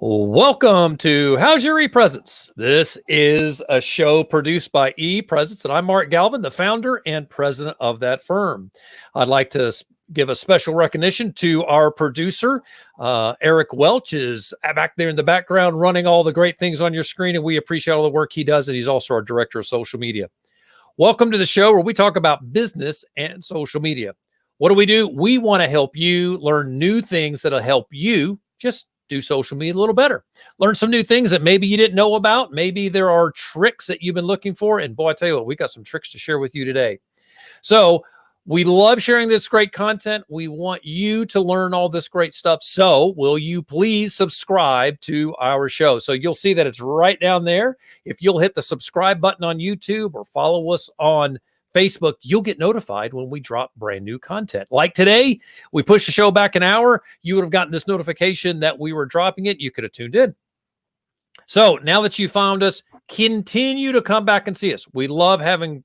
Welcome to How's Your ePresence? This is a show produced by ePresence, and I'm Mark Galvin, the founder and president of that firm. I'd like to give a special recognition to our producer. Eric Welch is back there in the background running all the great things on your screen, and we appreciate all the work he does, and he's also our director of social media. Welcome to the show where we talk about business and social media. What do? We want to help you learn new things that'll help you just do social media a little better. Learn some new things that maybe you didn't know about. Maybe there are tricks that you've been looking for. And boy, I tell you what, we got some tricks to share with you today. So we love sharing this great content. We want you to learn all this great stuff. So will you please subscribe to our show? So you'll see that it's right down there. If you'll hit the subscribe button on YouTube or follow us on Facebook, you'll get notified when we drop brand new content. Like today, we pushed the show back an hour. You would have gotten this notification that we were dropping it. You could have tuned in. So now that you found us, continue to come back and see us. We love having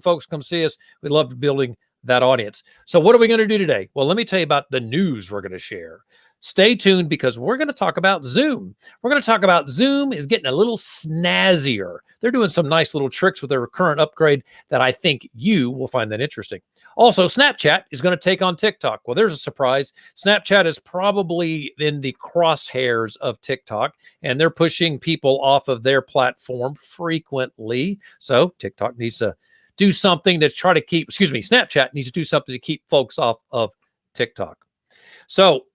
folks come see us. We love building that audience. So what are we going to do today? Well, let me tell you about the news we're going to share. Stay tuned because we're going to talk about Zoom. We're going to talk about Zoom is getting a little snazzier. They're doing some nice little tricks with their current upgrade that I think you will find that interesting. Also, Snapchat is going to take on TikTok. Well, there's a surprise. Snapchat is probably in the crosshairs of TikTok, and they're pushing people off of their platform frequently. So TikTok needs to do something to try to keep, Snapchat needs to do something to keep folks off of TikTok. So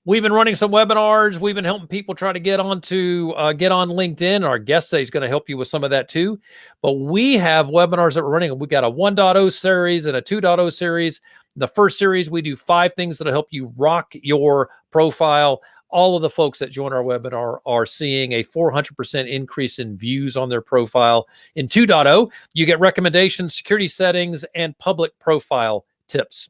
we've been running some webinars. We've been helping people try to get on LinkedIn. Our guest today is going to help you with some of that too. But we have webinars that we're running. We got a 1.0 series and a 2.0 series. The first series, we do 5 things that'll help you rock your profile. All of the folks that join our webinar are seeing a 400% increase in views on their profile. In 2.0, you get recommendations, security settings, and public profile tips.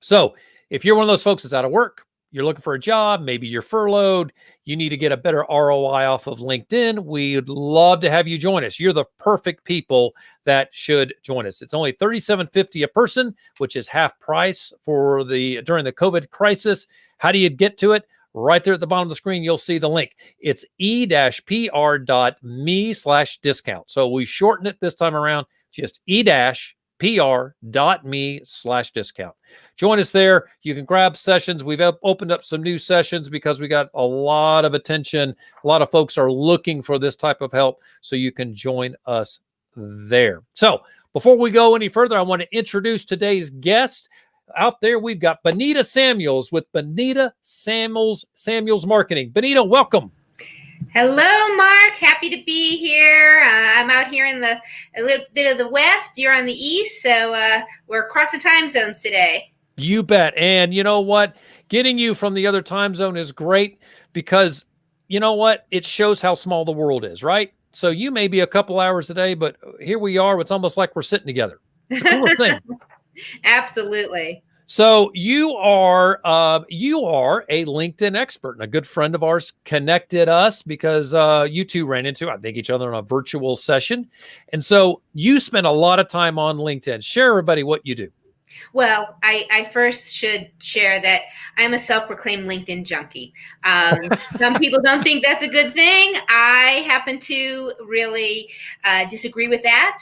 So if you're one of those folks that's out of work, you're looking for a job, maybe you're furloughed, you need to get a better ROI off of LinkedIn, we'd love to have you join us. You're the perfect people that should join us. It's only $37.50 a person, which is half price during the COVID crisis. How do you get to it? Right there at the bottom of the screen, you'll see the link. It's e-pr.me/discount. So we shorten it this time around, just e-pr.me/discount. Join us there. You can grab sessions. We've opened up some new sessions because we got a lot of attention. A lot of folks are looking for this type of help, so you can join us there. So before we go any further, I want to introduce today's guest. Out there, we've got Benita Samuels with Benita Samuels Marketing. Benita, welcome. Hello, Mark. Happy to be here. I'm out here in a little bit of the West. You're on the East, so we're crossing time zones today. You bet. And you know what? Getting you from the other time zone is great because, you know what? It shows how small the world is, right? So you may be a couple hours a day, but here we are. It's almost like we're sitting together. It's a cool thing. Absolutely. So you are a LinkedIn expert, and a good friend of ours connected us because you two ran into, I think, each other in a virtual session. And so you spend a lot of time on LinkedIn. Share everybody what you do. Well, I first should share that I'm a self-proclaimed LinkedIn junkie. Some people don't think that's a good thing. I happen to really disagree with that.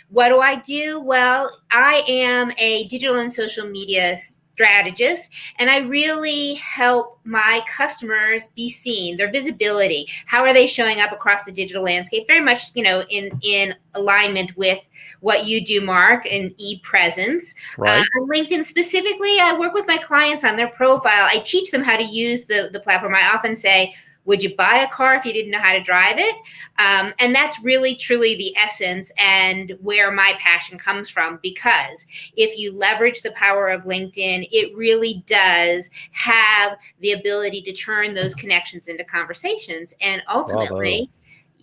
What do I do? Well, I am a digital and social media strategist, and I really help my customers be seen, their visibility. How are they showing up across the digital landscape? Very much, in alignment with what you do, Mark, in ePresence. Right. On LinkedIn specifically, I work with my clients on their profile. I teach them how to use the platform. I often say, would you buy a car if you didn't know how to drive it? And that's really, truly the essence and where my passion comes from, because if you leverage the power of LinkedIn, it really does have the ability to turn those connections into conversations. And ultimately,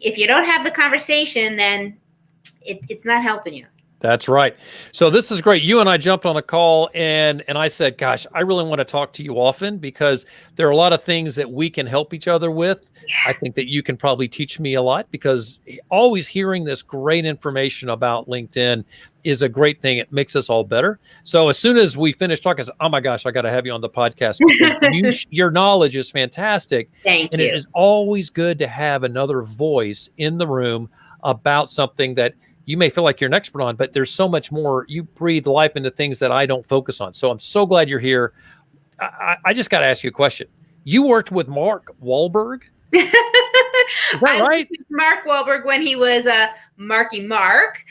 if you don't have the conversation, then it's not helping you. That's right. So this is great. You and I jumped on a call and I said, gosh, I really want to talk to you often because there are a lot of things that we can help each other with. I think that you can probably teach me a lot because always hearing this great information about LinkedIn is a great thing. It makes us all better. So as soon as we finish talking, I said, oh my gosh, I got to have you on the podcast because your knowledge is fantastic. Thank And it you. is always good to have another voice in the room about something that you may feel like you're an expert on, but there's so much more. You breathe life into things that I don't focus on. So I'm so glad you're here. I just got to ask you a question. You worked with Mark Wahlberg? Is that right? Worked with Mark Wahlberg when he was Marky Mark.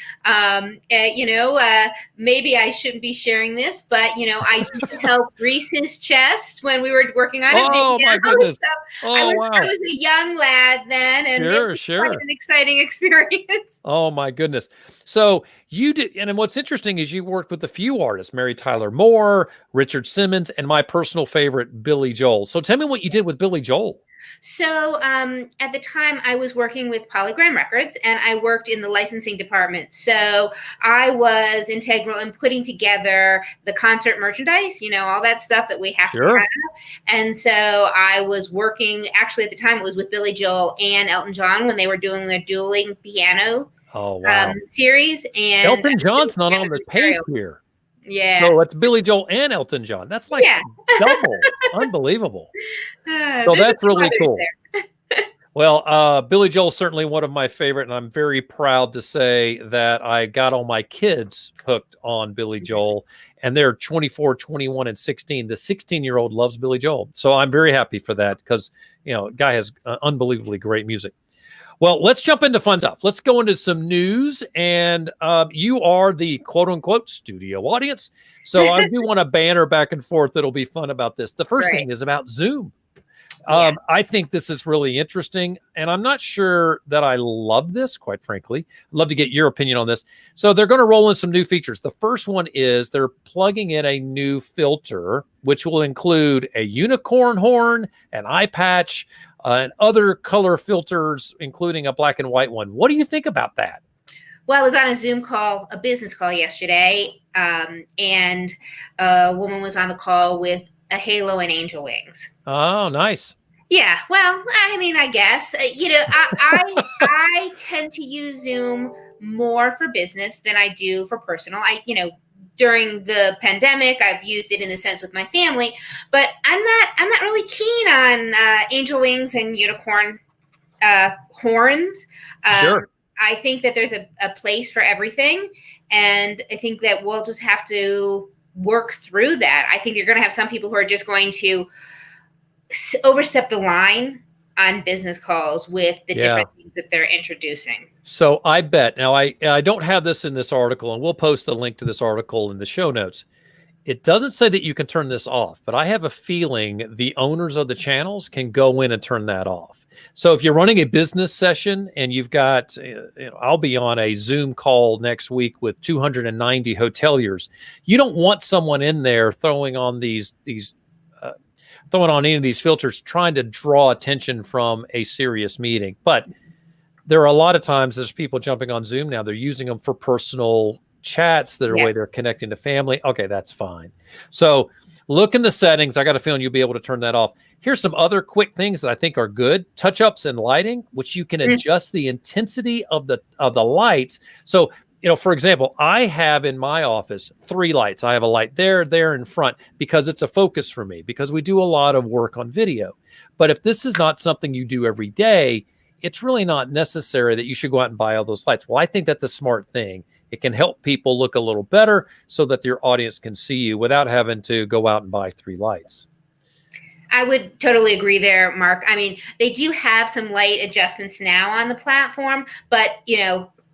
Maybe I shouldn't be sharing this, but I did help grease his chest when we were working on it. Oh my goodness! So I was a young lad then, and it was quite an exciting experience. Oh my goodness! So you did, and what's interesting is you worked with a few artists: Mary Tyler Moore, Richard Simmons, and my personal favorite, Billy Joel. So tell me what you did with Billy Joel. So at the time, I was working with Polygram Records, and I worked in the licensing department. So I was integral in putting together the concert merchandise, all that stuff that we have to have. And so I was working, actually at the time, it was with Billy Joel and Elton John when they were doing their dueling piano series. And Elton John's not on the page here. Yeah. So it's Billy Joel and Elton John. That's like double. Unbelievable. So that's really cool. Well, Billy Joel's certainly one of my favorite, and I'm very proud to say that I got all my kids hooked on Billy Joel, and they're 24, 21, and 16. The 16-year-old loves Billy Joel. So I'm very happy for that because, guy has unbelievably great music. Well, let's jump into fun stuff. Let's go into some news. And you are the quote unquote studio audience. So I do want to banter back and forth. That'll be fun about this. The first thing is about Zoom. I think this is really interesting. And I'm not sure that I love this, quite frankly. I'd love to get your opinion on this. So they're going to roll in some new features. The first one is they're plugging in a new filter, which will include a unicorn horn, an eye patch, and other color filters, including a black and white one. What do you think about that? Well, I was on a Zoom call, a business call yesterday, and a woman was on the call with a halo and angel wings. Oh, nice. Yeah, well, I mean, I guess, I tend to use Zoom more for business than I do for personal. During the pandemic, I've used it in the sense with my family, but I'm not really keen on angel wings and unicorn horns. Sure. I think that there's a place for everything, and I think that we'll just have to work through that. I think you're going to have some people who are just going to overstep the line on business calls with the different things that they're introducing. So I bet, now I don't have this in this article, and we'll post the link to this article in the show notes. It doesn't say that you can turn this off, but I have a feeling the owners of the channels can go in and turn that off. So if you're running a business session and you've got, I'll be on a Zoom call next week with 290 hoteliers. You don't want someone in there throwing on any of these filters, trying to draw attention from a serious meeting. But there are a lot of times there's people jumping on Zoom now. They're using them for personal chats. That are way they're connecting to family. Okay, that's fine. So look in the settings. I got a feeling you'll be able to turn that off. Here's some other quick things that I think are good. Touch-ups and lighting, which you can adjust the intensity of the lights. So, for example, I have in my office 3 lights. I have a light there, in front, because it's a focus for me, because we do a lot of work on video. But if this is not something you do every day, it's really not necessary that you should go out and buy all those lights. Well, I think that's a smart thing. It can help people look a little better so that your audience can see you without having to go out and buy 3 lights. I would totally agree there, Mark. I mean, they do have some light adjustments now on the platform, but,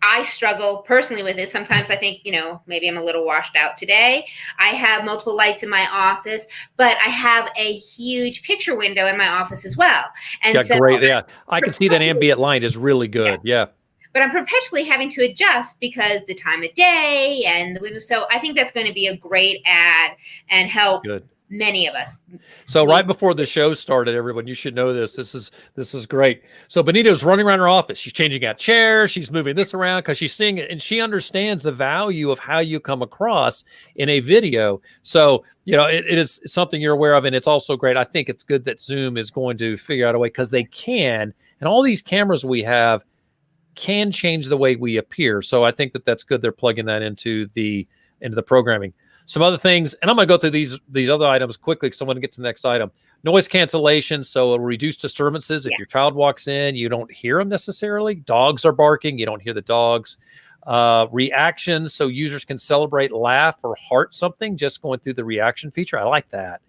I struggle personally with it. Sometimes I think, maybe I'm a little washed out today. I have multiple lights in my office, but I have a huge picture window in my office as well. And great. Yeah. I can see that ambient light is really good. Yeah. But I'm perpetually having to adjust because the time of day and the window. So I think that's going to be a great add and help many of us. So right before the show started, everyone, you should know this. This is great. So Benita's running around her office. She's changing out chairs. She's moving this around because she's seeing it, and she understands the value of how you come across in a video. So, it is something you're aware of, and it's also great. I think it's good that Zoom is going to figure out a way, because they can, and all these cameras we have can change the way we appear. So I think that's good. They're plugging that into the programming. Some other things, and I'm going to go through these other items quickly because I want to get to the next item. Noise cancellation, so it'll reduce disturbances. If your child walks in, you don't hear them necessarily. Dogs are barking, you don't hear the dogs. Reactions, so users can celebrate, laugh, or heart something just going through the reaction feature. I like that.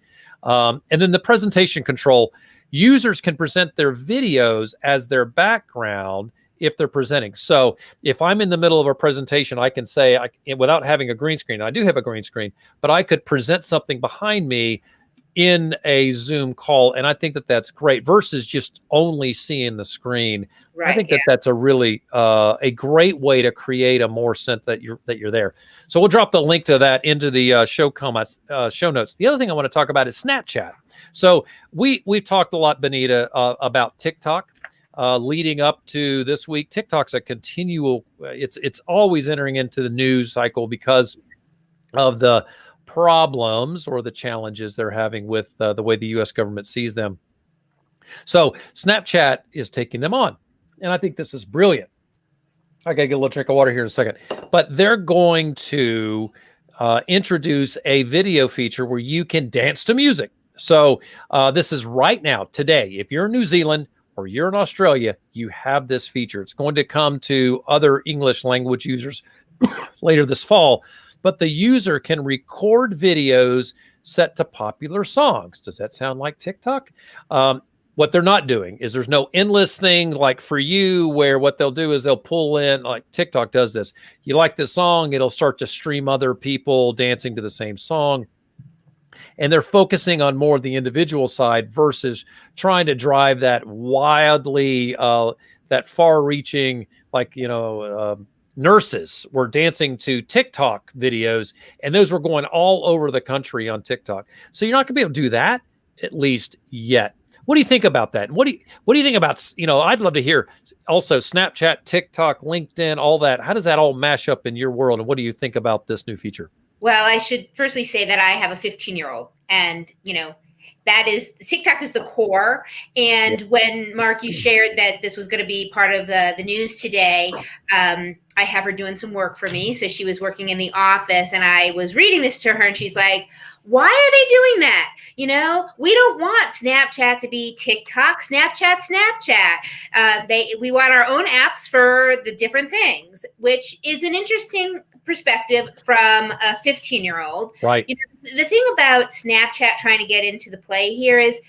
And then the presentation control. Users can present their videos as their background if they're presenting. So if I'm in the middle of a presentation, I can say, without having a green screen, I do have a green screen, but I could present something behind me in a Zoom call. And I think that's great versus just only seeing the screen. Right, I think that's a really a great way to create a more sense that you're there. So we'll drop the link to that into the show notes. The other thing I want to talk about is Snapchat. So we've talked a lot, Benita, about TikTok. Leading up to this week, TikTok's a continual, it's always entering into the news cycle because of the problems or the challenges they're having with the way the U.S. government sees them. So Snapchat is taking them on. And I think this is brilliant. I got to get a little drink of water here in a second. But they're going to introduce a video feature where you can dance to music. So this is right now, today. If you're in New Zealand, or you're in Australia, you have this feature. It's going to come to other English language users later this fall, but the user can record videos set to popular songs. Does that sound like TikTok? What they're not doing is there's no endless thing like For You, where what they'll do is they'll pull in, like TikTok does this. You like this song, it'll start to stream other people dancing to the same song. And they're focusing on more of the individual side versus trying to drive that wildly, that far-reaching, nurses were dancing to TikTok videos, and those were going all over the country on TikTok. So you're not going to be able to do that, at least yet. What do you think about that? What do you think about, I'd love to hear also Snapchat, TikTok, LinkedIn, all that. How does that all mash up in your world? And what do you think about this new feature? Well, I should firstly say that I have a 15-year-old, and that is, TikTok is the core. And when Mark, you shared that this was going to be part of the news today, I have her doing some work for me. So she was working in the office, and I was reading this to her, and she's like, why are they doing that? We don't want Snapchat to be TikTok, Snapchat. We want our own apps for the different things, which is an interesting perspective from a 15-year-old. Right. The thing about Snapchat trying to get into the play here is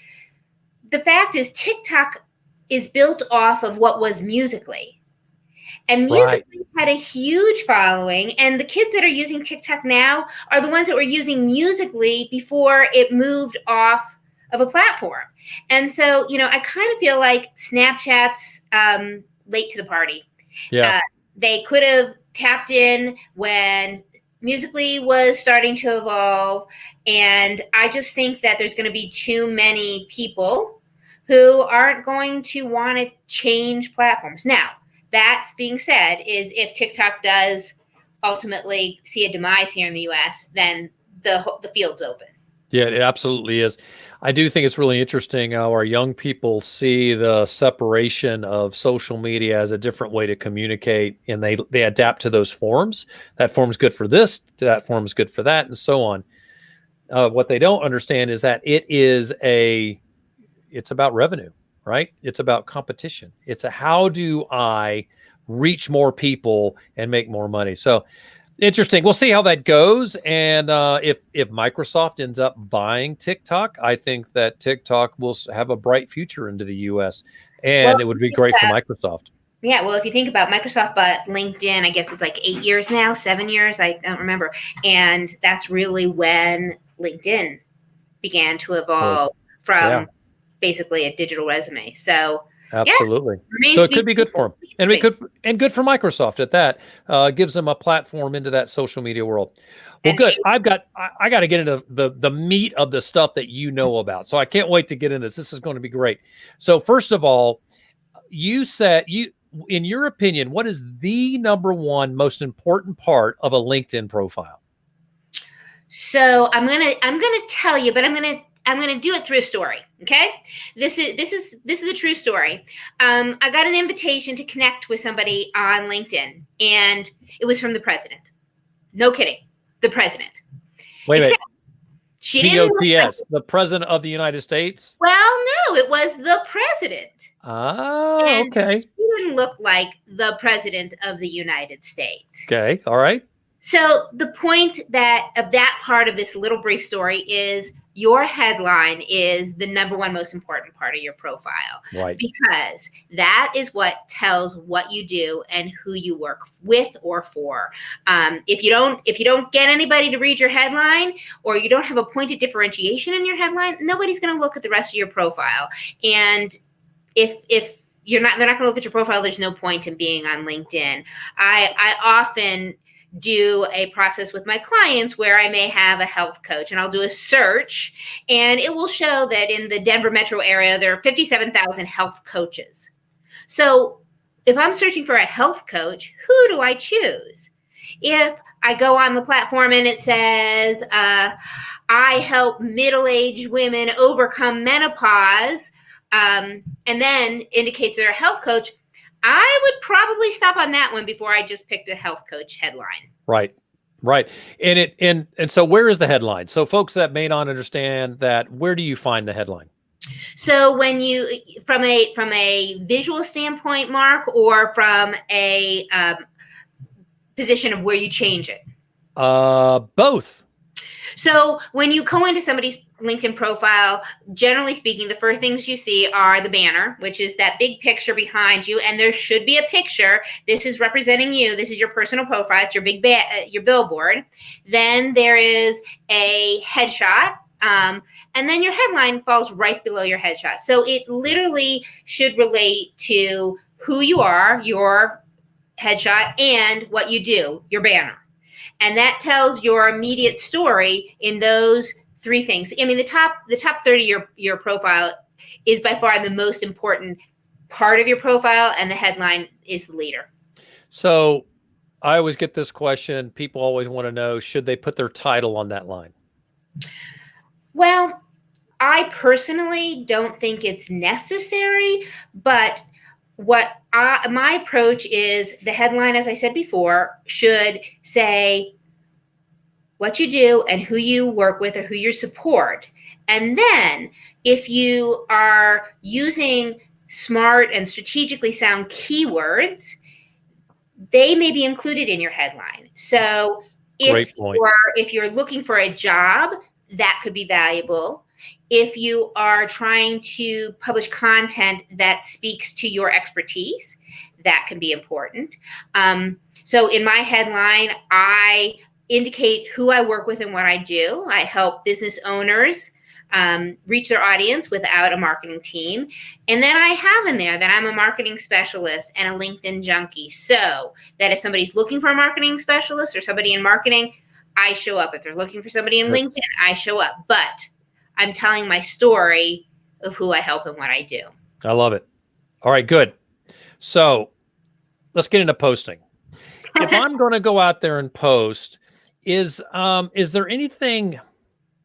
the fact is TikTok is built off of what was Musical.ly. And Musical.ly had a huge following, and the kids that are using TikTok now are the ones that were using Musical.ly before it moved off of a platform. And so, I kind of feel like Snapchat's late to the party. Yeah. They could have tapped in when Musical.ly was starting to evolve. And I just think that there's going to be too many people who aren't going to want to change platforms. Now, that's being said, is if TikTok does ultimately see a demise here in the US, then the field's open. Yeah, it absolutely is. I do think it's really interesting how our young people see the separation of social media as a different way to communicate, and they adapt to those forms. That form's good for this, that form's good for that, and so on. What they don't understand is that it's about revenue, right? It's about competition. It's how do I reach more people and make more money? So interesting. We'll see how that goes. And if Microsoft ends up buying TikTok, I think that TikTok will have a bright future into the US, and it would be great for Microsoft. Yeah, well, if you think about Microsoft bought LinkedIn, I guess it's like 8 years now, 7 years, I don't remember. And that's really when LinkedIn began to evolve from basically a digital resume. So Absolutely. Remains So to it could be good for them, and good for Microsoft at that. Gives them a platform into that social media world. Well, And good. I got to get into the meat of the stuff that you know about. So I can't wait to get into this. This is going to be great. So first of all, you said in your opinion, what is the number one most important part of a LinkedIn profile? So I'm gonna tell you, but I'm gonna do it through a story. Okay, this is a true story. I got an invitation to connect with somebody on LinkedIn, and it was from the president. No kidding, the president. Wait a minute. Except she didn't look like. POTS, the president of the United States? Well, no, it was the president, Ah, and okay. she didn't look like the president of the United States. Okay. All right. So the point of that part of this little brief story is your headline is the number one most important part of your profile. Right. Because that is what tells what you do and who you work with or for. If you don't get anybody to read your headline, or you don't have a point of differentiation in your headline, nobody's going to look at the rest of your profile. And if they're not going to look at your profile, there's no point in being on LinkedIn. I often do a process with my clients where I may have a health coach, and I'll do a search, and it will show that in the Denver metro area, there are 57,000 health coaches. So if I'm searching for a health coach, who do I choose? If I go on the platform and it says, I help middle-aged women overcome menopause, and then indicates they're a health coach, I would probably stop on that one before I just picked a health coach headline. Right. Right. And so where is the headline? So folks that may not understand that, where do you find the headline? So when you, from a visual standpoint, Mark, or from a position of where you change it? Both. So when you go into somebody's LinkedIn profile, generally speaking, the first things you see are the banner, which is that big picture behind you. And there should be a picture. This is representing you. This is your personal profile. It's your your billboard. Then there is a headshot. And then your headline falls right below your headshot. So it literally should relate to who you are, your headshot, and what you do, your banner. And that tells your immediate story in those three things. I mean, the top 30 of your profile is by far the most important part of your profile, and the headline is the leader. So I always get this question. People always want to know, should they put their title on that line? Well, I personally don't think it's necessary, but my approach is the headline, as I said before, should say what you do and who you work with or who you support. And then if you are using smart and strategically sound keywords, they may be included in your headline. So if you're looking for a job, that could be valuable. If you are trying to publish content that speaks to your expertise, that can be important. So in my headline, I indicate who I work with and what I do. I help business owners reach their audience without a marketing team. And then I have in there that I'm a marketing specialist and a LinkedIn junkie. So that if somebody's looking for a marketing specialist or somebody in marketing, I show up. If they're looking for somebody in LinkedIn, I show up. But I'm telling my story of who I help and what I do. I love it. All right, good. So let's get into posting. If I'm going to go out there and post, is there anything,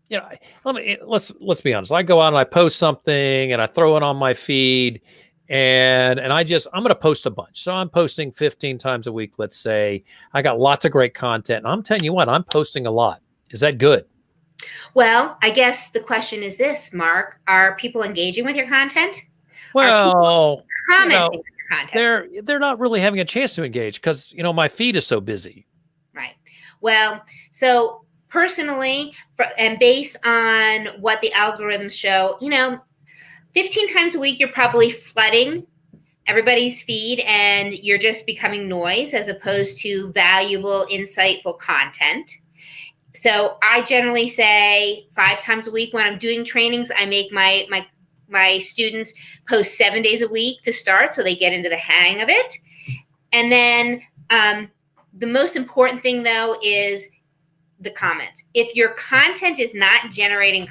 let's be honest. I go out and I post something and I throw it on my feed, and I'm going to post a bunch. So I'm posting 15 times a week, let's say. I got lots of great content, and I'm telling you what, I'm posting a lot. Is that good? Well, I guess the question is this, Mark: are people engaging with your content? Well, commenting on your content? They're not really having a chance to engage because my feed is so busy. Right. Well, so personally, and based on what the algorithms show, 15 times a week, you're probably flooding everybody's feed and you're just becoming noise as opposed to valuable, insightful content. So I generally say 5 times a week when I'm doing trainings, I make my my students post 7 days a week to start, so they get into the hang of it. And then the most important thing, though, is the comments. If your content is not generating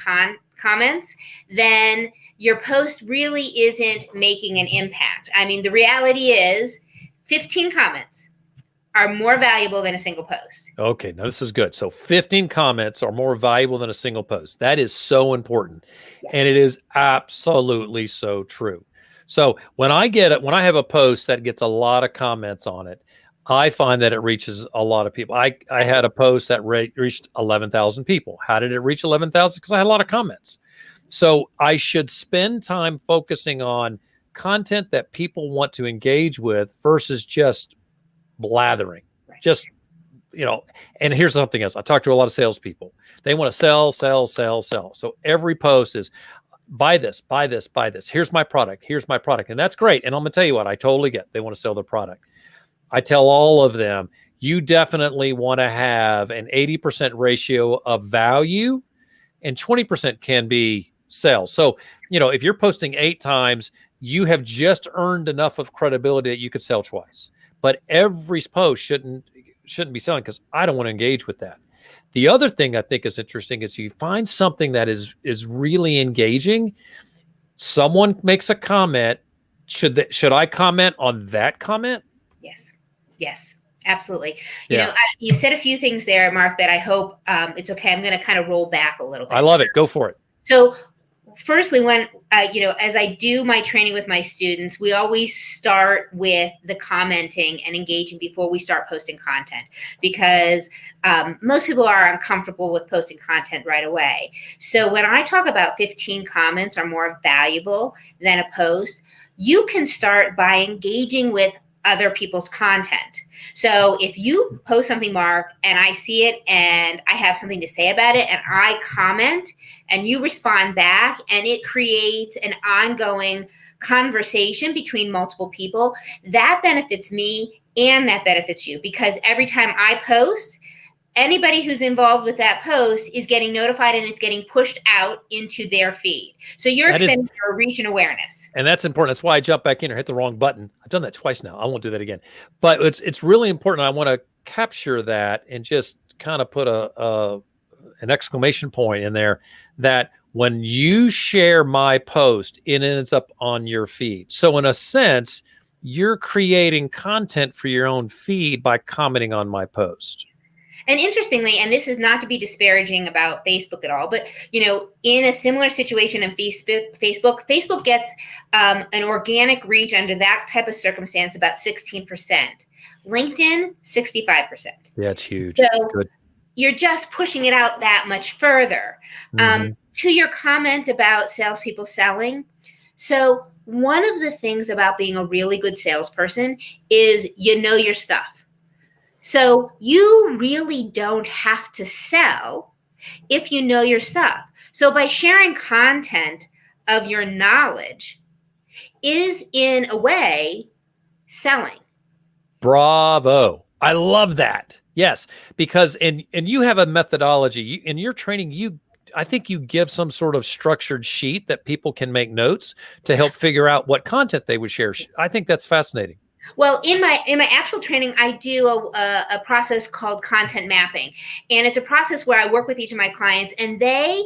comments, then your post really isn't making an impact. I mean, the reality is 15 comments are more valuable than a single post. Okay, now this is good. So 15 comments are more valuable than a single post. That is so important. Yeah. And it is absolutely so true. So when I have a post that gets a lot of comments on it, I find that it reaches a lot of people. I had a post that reached 11,000 people. How did it reach 11,000? Because I had a lot of comments. So I should spend time focusing on content that people want to engage with versus just blathering. Right. Just, and here's something else. I talk to a lot of salespeople. They want to sell, sell, sell, sell. So every post is buy this, buy this, buy this. Here's my product. Here's my product. And that's great. And I'm going to tell you what, I totally get. They want to sell their product. I tell all of them, you definitely want to have an 80% ratio of value and 20% can be sales. So, if you're posting 8 times, you have just earned enough of credibility that you could sell twice. But every post shouldn't be selling, because I don't want to engage with that. The other thing I think is interesting is you find something that is really engaging. Someone makes a comment. Should I comment on that comment? Yes, absolutely. You said a few things there, Mark, that I hope it's okay. I'm going to kind of roll back a little bit. I love it. Go for it. So firstly, when, as I do my training with my students, we always start with the commenting and engaging before we start posting content, because most people are uncomfortable with posting content right away. So when I talk about 15 comments are more valuable than a post, you can start by engaging with other people's content. So if you post something, Mark, and I see it and I have something to say about it and I comment and you respond back, and it creates an ongoing conversation between multiple people, that benefits me and that benefits you, because every time I post, anybody who's involved with that post is getting notified and it's getting pushed out into their feed. So you're extending your reach and awareness. And that's important. That's why I jumped back in or hit the wrong button. I've done that twice now. I won't do that again. But it's really important. I want to capture that and just kind of put an exclamation point in there, that when you share my post, it ends up on your feed. So in a sense, you're creating content for your own feed by commenting on my post. And interestingly, and this is not to be disparaging about Facebook at all, but in a similar situation in Facebook gets an organic reach under that type of circumstance about 16%. LinkedIn, 65%. Yeah, it's huge. So good. You're just pushing it out that much further. Mm-hmm. To your comment about salespeople selling, so one of the things about being a really good salesperson is your stuff. So you really don't have to sell if you know your stuff. So by sharing content of your knowledge is in a way selling. Bravo. I love that. Yes, because and you have a methodology in your training. I think you give some sort of structured sheet that people can make notes to help figure out what content they would share. I think that's fascinating. Well, in my actual training, I do a process called content mapping. And it's a process where I work with each of my clients and they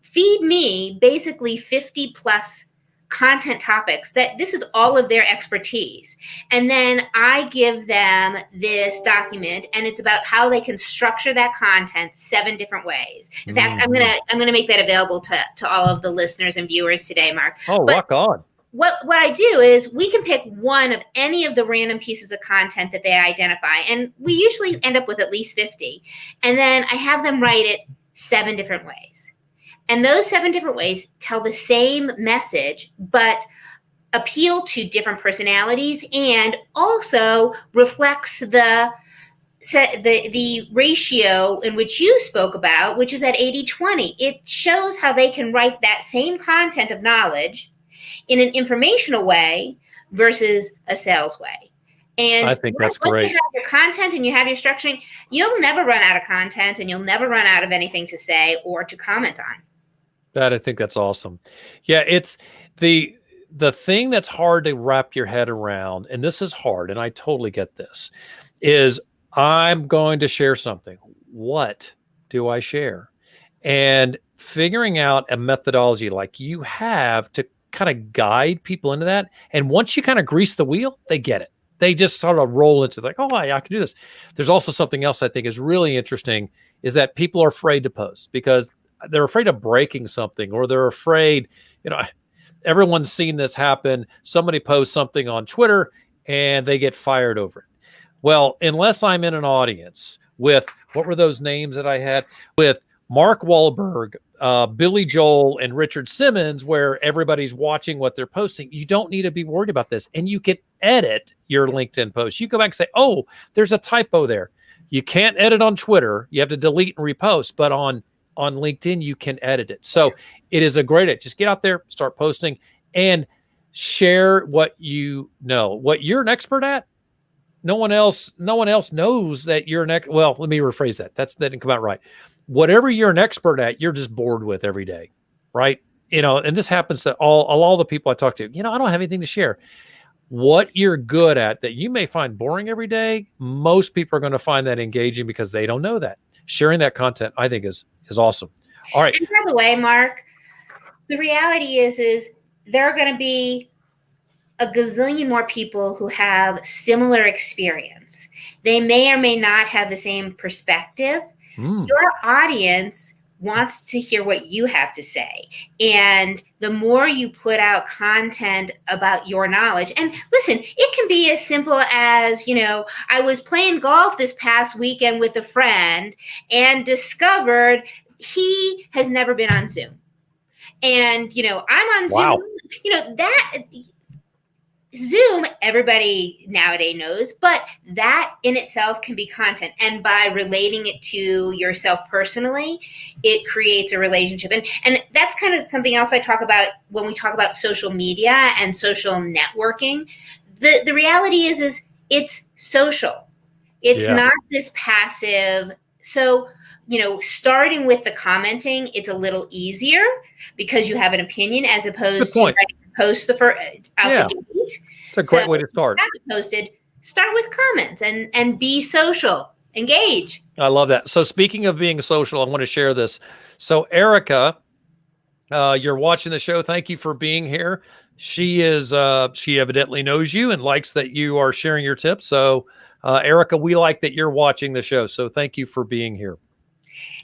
feed me basically 50 plus content topics that this is all of their expertise. And then I give them this document and it's about how they can structure that content 7 different ways. In fact, I'm gonna make that available to all of the listeners and viewers today, Mark. Oh, rock on. What I do is we can pick one of any of the random pieces of content that they identify. And we usually end up with at least 50. And then I have them write it 7 different ways. And those 7 different ways tell the same message, but appeal to different personalities and also reflects the ratio in which you spoke about, which is that 80-20. It shows how they can write that same content of knowledge in an informational way versus a sales way. And I think that's great. Once you have your content and you have your structuring, you'll never run out of content and you'll never run out of anything to say or to comment on. I think that's awesome. Yeah, it's the thing that's hard to wrap your head around, and this is hard, and I totally get this, is I'm going to share something. What do I share? And figuring out a methodology like you have to kind of guide people into that. And once you kind of grease the wheel, they get it. They just sort of roll into like, oh, I can do this. There's also something else I think is really interesting is that people are afraid to post because they're afraid of breaking something, or they're afraid, everyone's seen this happen. Somebody posts something on Twitter and they get fired over it. Well, unless I'm in an audience with, what were those names that I had? With Mark Wahlberg, Billy Joel, and Richard Simmons, where everybody's watching what they're posting, you don't need to be worried about this. And you can edit your LinkedIn post. You go back and say, oh, there's a typo there. You can't edit on Twitter. You have to delete and repost. But on LinkedIn, you can edit it. So it is a great idea. Just get out there, start posting, and share what you know. What you're an expert at, no one else knows that you're an expert. Well, let me rephrase that. That didn't come out right. Whatever you're an expert at, you're just bored with every day, right? And this happens to all the people I talk to. I don't have anything to share. What you're good at that you may find boring every day, most people are going to find that engaging because they don't know that. Sharing that content, I think, is awesome. All right. And by the way, Mark, the reality is there are going to be a gazillion more people who have similar experience. They may or may not have the same perspective. Your audience wants to hear what you have to say. And the more you put out content about your knowledge, and listen, it can be as simple as, I was playing golf this past weekend with a friend and discovered he has never been on Zoom. And, I'm on Zoom, that Zoom, everybody nowadays knows, but that in itself can be content. And by relating it to yourself personally, it creates a relationship. And that's kind of something else I talk about when we talk about social media and social networking. The reality is it's social. It's not this passive. So, starting with the commenting, it's a little easier because you have an opinion as opposed to post the first out the gate. It's a great way to start. Posted, start with comments and be social, engage. I love that. So speaking of being social, I want to share this. So Erica, you're watching the show. Thank you for being here. She evidently knows you and likes that you are sharing your tips. So Erica, we like that you're watching the show. So thank you for being here.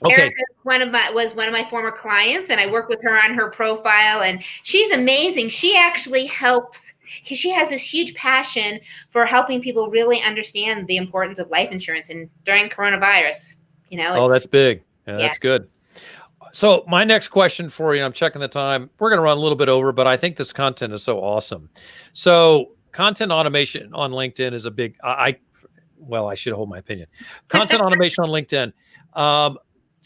Okay. Erica was one of my former clients, and I work with her on her profile, and she's amazing. She actually helps because she has this huge passion for helping people really understand the importance of life insurance and during coronavirus. That's big. Yeah, that's good. So my next question for you, I'm checking the time. We're going to run a little bit over, but I think this content is so awesome. So content automation on LinkedIn is a big, I should hold my opinion. Content automation on LinkedIn.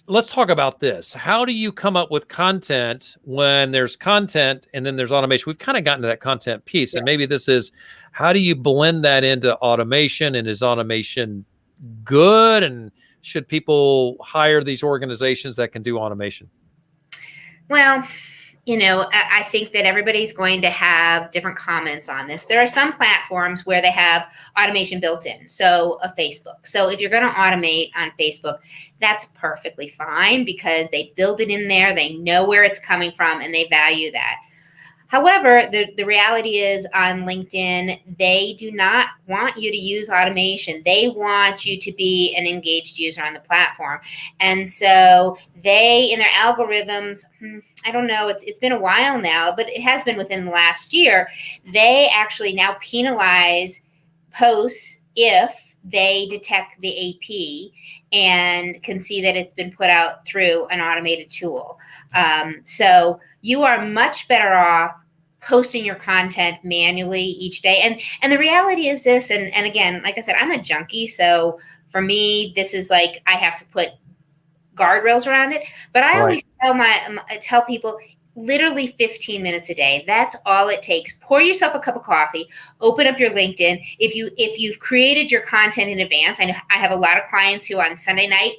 Let's talk about this. How do you come up with content when there's content and then there's automation? We've kind of gotten to that content piece, and maybe this is, how do you blend that into automation, and is automation good, and should people hire these organizations that can do automation? Well, I think that everybody's going to have different comments on this. There are some platforms where they have automation built in. So a Facebook. So if you're going to automate on Facebook, that's perfectly fine because they build it in there. They know where it's coming from and they value that. However, the reality is on LinkedIn, they do not want you to use automation. They want you to be an engaged user on the platform. And so they, in their algorithms, I don't know, it's been a while now, but it has been within the last year, they actually now penalize posts if they detect the AP and can see that it's been put out through an automated tool. So you are much better off posting your content manually each day. And the reality is this, and again, like I said, I'm a junkie. So for me, this is like, I have to put guardrails around it, but I always tell people literally 15 minutes a day. That's all it takes. Pour yourself a cup of coffee, open up your LinkedIn. If you've created your content in advance, I have a lot of clients who on Sunday night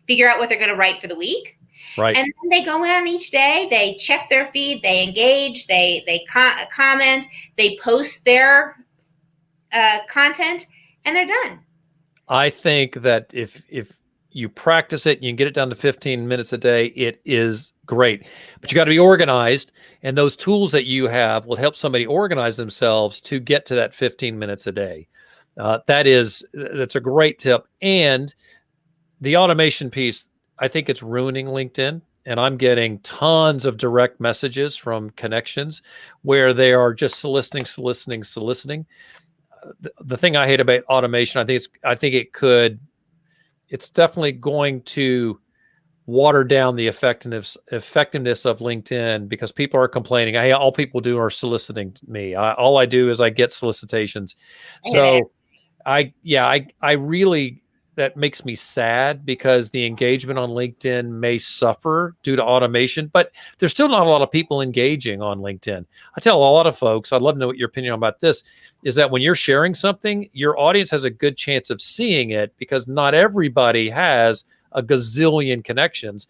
figure out what they're going to write for the week. Right. And then they go in each day, they check their feed, they engage, they comment, they post their content, and they're done. I think that if you practice it, you can get it down to 15 minutes a day, it is great. But you got to be organized, and those tools that you have will help somebody organize themselves to get to that 15 minutes a day. That's a great tip. And the automation piece, I think it's ruining LinkedIn. And I'm getting tons of direct messages from connections where they are just soliciting. The thing I hate about automation, I think it's definitely going to water down the effectiveness of LinkedIn, because people are complaining. All people do are soliciting me. All I do is I get solicitations. So I really, that makes me sad, because the engagement on LinkedIn may suffer due to automation, but there's still not a lot of people engaging on LinkedIn. I tell a lot of folks, I'd love to know what your opinion about this is, that when you're sharing something, your audience has a good chance of seeing it, because not everybody has a gazillion connections.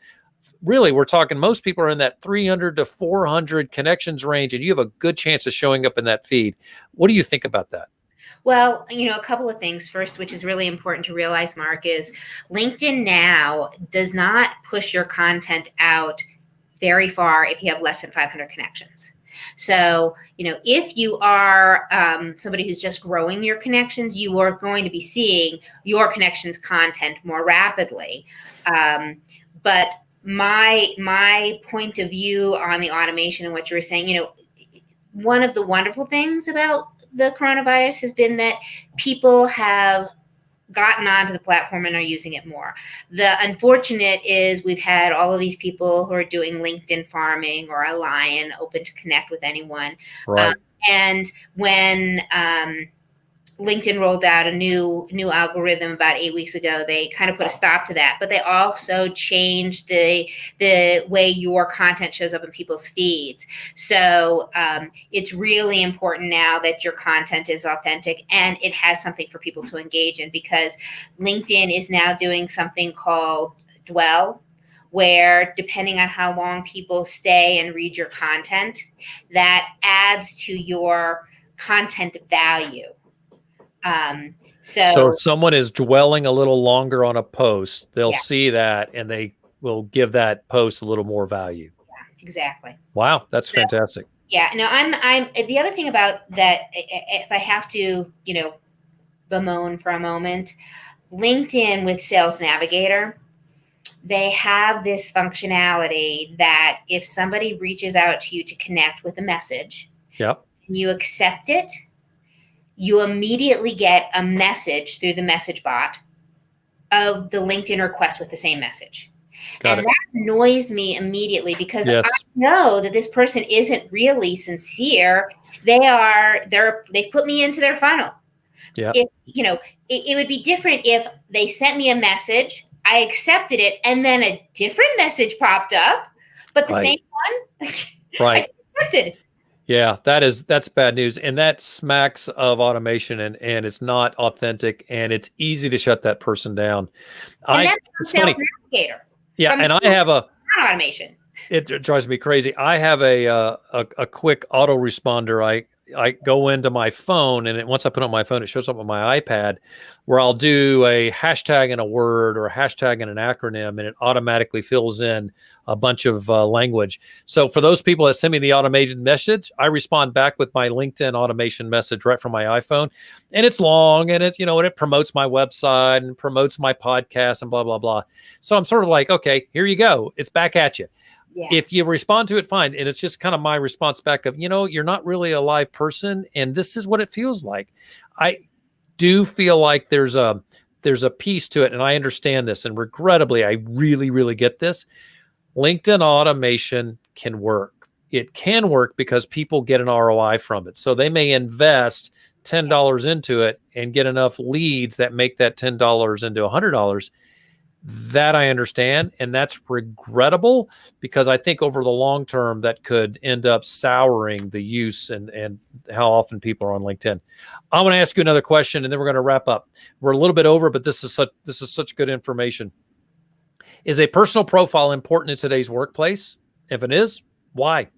Really, we're talking, most people are in that 300 to 400 connections range, and you have a good chance of showing up in that feed. What do you think about that? Well, a couple of things. First, which is really important to realize, Mark, is LinkedIn now does not push your content out very far if you have less than 500 connections. So, if you are somebody who's just growing your connections, you are going to be seeing your connections content more rapidly. But my point of view on the automation and what you were saying, one of the wonderful things about the coronavirus has been that people have gotten onto the platform and are using it more. The unfortunate is we've had all of these people who are doing LinkedIn farming or a lion open to connect with anyone. Right. And when LinkedIn rolled out a new algorithm about 8 weeks ago, they kind of put a stop to that, but they also changed the way your content shows up in people's feeds. So it's really important now that your content is authentic and it has something for people to engage in, because LinkedIn is now doing something called dwell, where depending on how long people stay and read your content, that adds to your content value. So if someone is dwelling a little longer on a post, they'll Yeah. see that and they will give that post a little more value. Yeah, exactly. Wow, that's fantastic. Yeah, no, I'm the other thing about that, if I have to, bemoan for a moment, LinkedIn with Sales Navigator, they have this functionality that if somebody reaches out to you to connect with a message, Yep. and you accept it, you immediately get a message through the message bot of the LinkedIn request with the same message. That annoys me immediately, because Yes. I know that this person isn't really sincere. They've put me into their funnel. Yeah. It would be different if they sent me a message, I accepted it, and then a different message popped up, but the same one. Right. I accepted. Yeah, that's bad news. And that smacks of automation, and it's not authentic, and it's easy to shut that person down. And that's It's Sales funny. Navigator. Yeah, and I have automation. It drives me crazy. I have a quick autoresponder. I go into my phone, and once I put it on my phone, it shows up on my iPad, where I'll do a hashtag in a word or a hashtag in an acronym, and it automatically fills in a bunch of language. So for those people that send me the automated message, I respond back with my LinkedIn automation message right from my iPhone, and it's long, and it's and it promotes my website and promotes my podcast and blah blah blah. So I'm sort of like, okay, here you go, it's back at you. Yeah. If you respond to it, fine. And it's just kind of my response back of, you're not really a live person, and this is what it feels like. I do feel like there's a piece to it, and I understand this, and regrettably, I really, really get this. LinkedIn automation can work. It can work because people get an ROI from it. So they may invest $10 into it and get enough leads that make that $10 into $100. That I understand, and that's regrettable, because I think over the long term that could end up souring the use and how often people are on LinkedIn. I want to ask you another question, and then we're going to wrap up. We're a little bit over, but this is such good information. Is a personal profile important in today's workplace? If it is, why?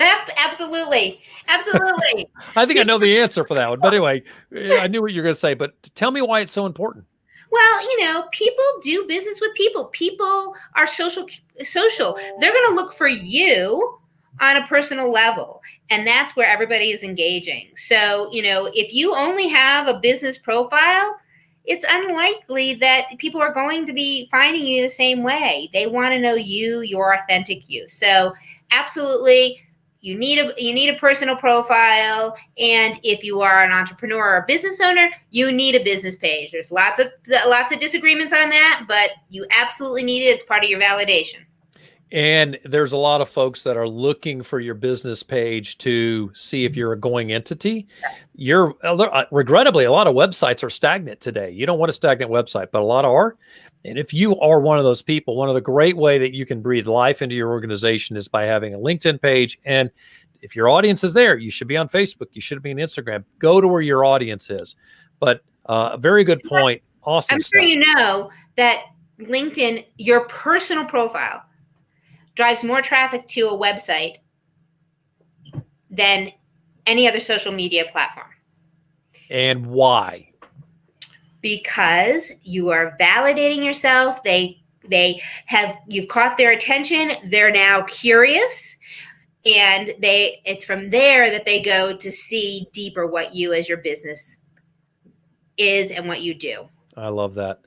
Absolutely. Absolutely. I think I know the answer for that one. But anyway, I knew what you were going to say. But tell me why it's so important. Well, people do business with people. People are social. They're going to look for you on a personal level. And that's where everybody is engaging. So, if you only have a business profile, it's unlikely that people are going to be finding you the same way. They want to know you, your authentic you. So absolutely, you need a personal profile. And if you are an entrepreneur or a business owner, you need a business page. There's lots of disagreements on that, but you absolutely need it. It's part of your validation. And there's a lot of folks that are looking for your business page to see if you're a going entity. Regrettably, a lot of websites are stagnant today. You don't want a stagnant website, but a lot are. And if you are one of those people, one of the great way that you can breathe life into your organization is by having a LinkedIn page. And if your audience is there, you should be on Facebook. You should be on Instagram. Go to where your audience is. But a very good point. Awesome I'm sure you know that LinkedIn, your personal profile, drives more traffic to a website than any other social media platform. And why? Because you are validating yourself. You've caught their attention. They're now curious. And it's from there that they go to see deeper what you as your business is and what you do. I love that.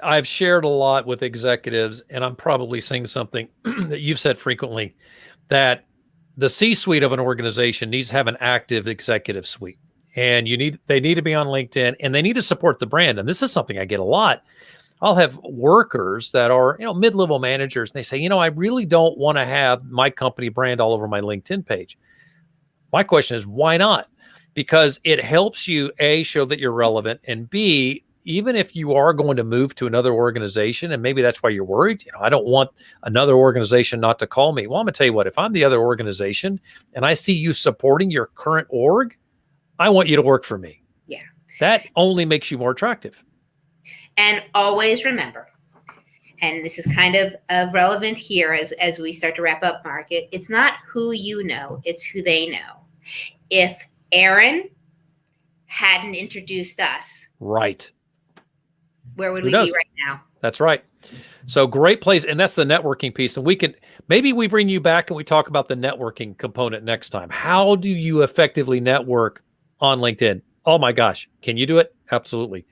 I've shared a lot with executives, and I'm probably saying something that you've said frequently, that the C-suite of an organization needs to have an active executive suite, and they need to be on LinkedIn, and they need to support the brand. And this is something I get a lot. I'll have workers that are, mid-level managers, and they say, I really don't want to have my company brand all over my LinkedIn page. My question is, why not? Because it helps you, A, show that you're relevant, and B, even if you are going to move to another organization, and maybe that's why you're worried, I don't want another organization not to call me. Well, I'm going to tell you what, if I'm the other organization and I see you supporting your current org, I want you to work for me. Yeah. That only makes you more attractive. And always remember, and this is kind of relevant here as we start to wrap up, Mark, it's not who you know, it's who they know. If Aaron hadn't introduced us, right, where would we be right now? That's right. So great place. And that's the networking piece. And maybe we bring you back and we talk about the networking component next time. How do you effectively network on LinkedIn? Oh my gosh. Can you do it? Absolutely.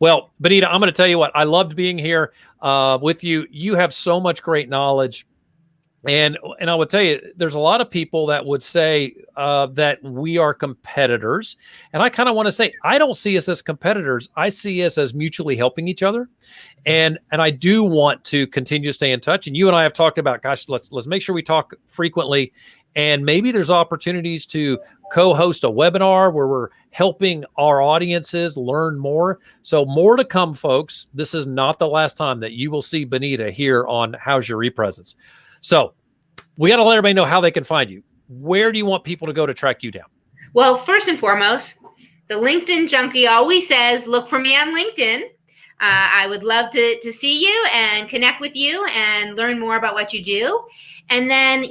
Well, Benita, I'm going to tell you what, I loved being here with you. You have so much great knowledge. And I would tell you, there's a lot of people that would say that we are competitors. And I kind of want to say, I don't see us as competitors. I see us as mutually helping each other. And I do want to continue to stay in touch. And you and I have talked about, gosh, let's make sure we talk frequently. And maybe there's opportunities to co-host a webinar where we're helping our audiences learn more. So more to come, folks. This is not the last time that you will see Benita here on How's Your ePresence. So we got to let everybody know how they can find you. Where do you want people to go to track you down? Well, first and foremost, the LinkedIn Junkie always says, look for me on LinkedIn. I would love to see you and connect with you and learn more about what you do. And then,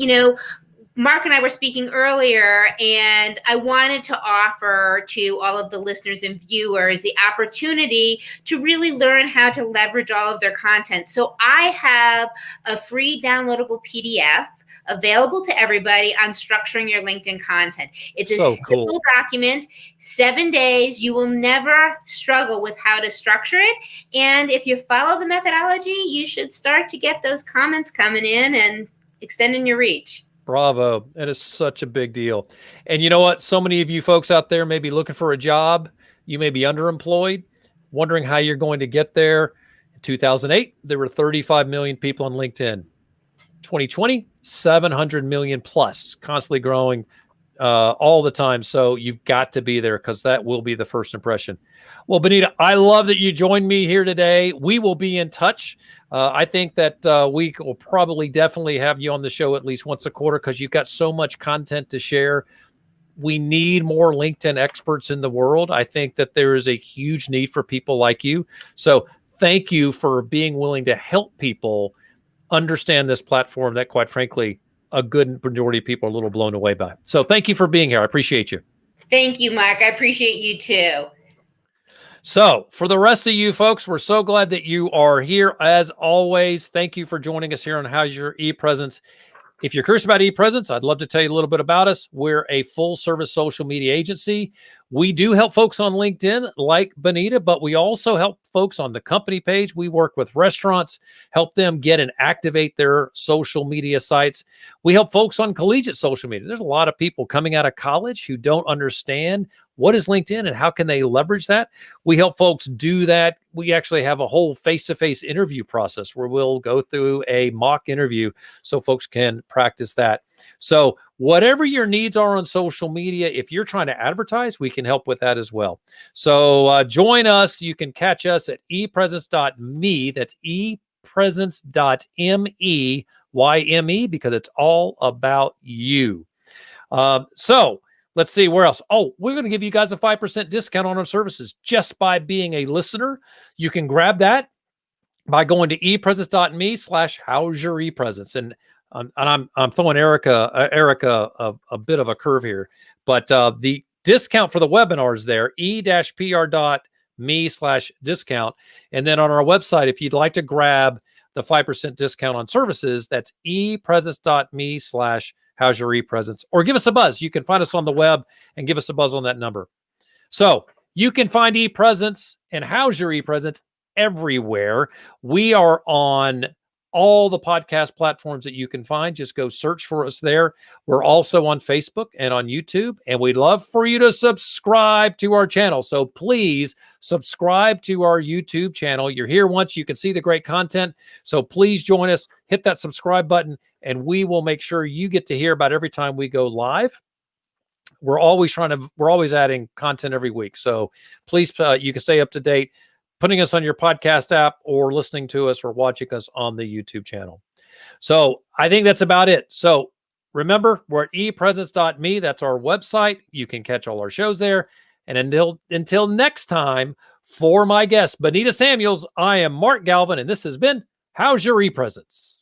Mark and I were speaking earlier, and I wanted to offer to all of the listeners and viewers the opportunity to really learn how to leverage all of their content. So I have a free downloadable PDF available to everybody on structuring your LinkedIn content. It's a simple document, 7 days. You will never struggle with how to structure it. And if you follow the methodology, you should start to get those comments coming in and extending your reach. Bravo. That is such a big deal. And you know what? So many of you folks out there may be looking for a job. You may be underemployed, wondering how you're going to get there. In 2008, there were 35 million people on LinkedIn. 2020, 700 million plus, constantly growing all the time. So you've got to be there because that will be the first impression. Well, Benita, I love that you joined me here today. We will be in touch. I think that we will probably definitely have you on the show at least once a quarter because you've got so much content to share. We need more LinkedIn experts in the world. I think that there is a huge need for people like you. So thank you for being willing to help people understand this platform that, quite frankly, a good majority of people are a little blown away by. So thank you for being here. I appreciate you. Thank you, Mark. I appreciate you too. So for the rest of you folks, we're so glad that you are here. As always, thank you for joining us here on How's Your ePresence. If you're curious about ePresence, I'd love to tell you a little bit about us. We're a full-service social media agency. We do help folks on LinkedIn like Benita, but we also help folks on the company page. We work with restaurants, help them get and activate their social media sites. We help folks on collegiate social media. There's a lot of people coming out of college who don't understand what is LinkedIn and how can they leverage that. We help folks do that. We actually have a whole face-to-face interview process where we'll go through a mock interview so folks can practice that. So whatever your needs are on social media, if you're trying to advertise, we can help with that as well. So join us. You can catch us at epresence.me. That's epresence.me, Y-M-E, because it's all about you. So let's see where else. Oh, we're going to give you guys a 5% discount on our services just by being a listener. You can grab that by going to epresence.me/how's your ePresence. And I'm throwing Erica a bit of a curve here, but the discount for the webinar is there, e-pr.me/discount. And then on our website, if you'd like to grab the 5% discount on services, that's epresence.me/how's your ePresence, or give us a buzz. You can find us on the web and give us a buzz on that number. So you can find ePresence and How's Your ePresence everywhere. We are on all the podcast platforms that you can find. Just go search for us there. We're also on Facebook and on YouTube, and we'd love for you to subscribe to our channel. So please subscribe to our YouTube channel. You're here once, you can see the great content. So please join us, hit that subscribe button, and we will make sure you get to hear about every time we go live. We're always adding content every week. So please, you can stay up to date, putting us on your podcast app or listening to us or watching us on the YouTube channel. So I think that's about it. So remember, we're at epresence.me. That's our website. You can catch all our shows there. And until next time, for my guest, Benita Samuels, I am Mark Galvin, and this has been How's Your ePresence?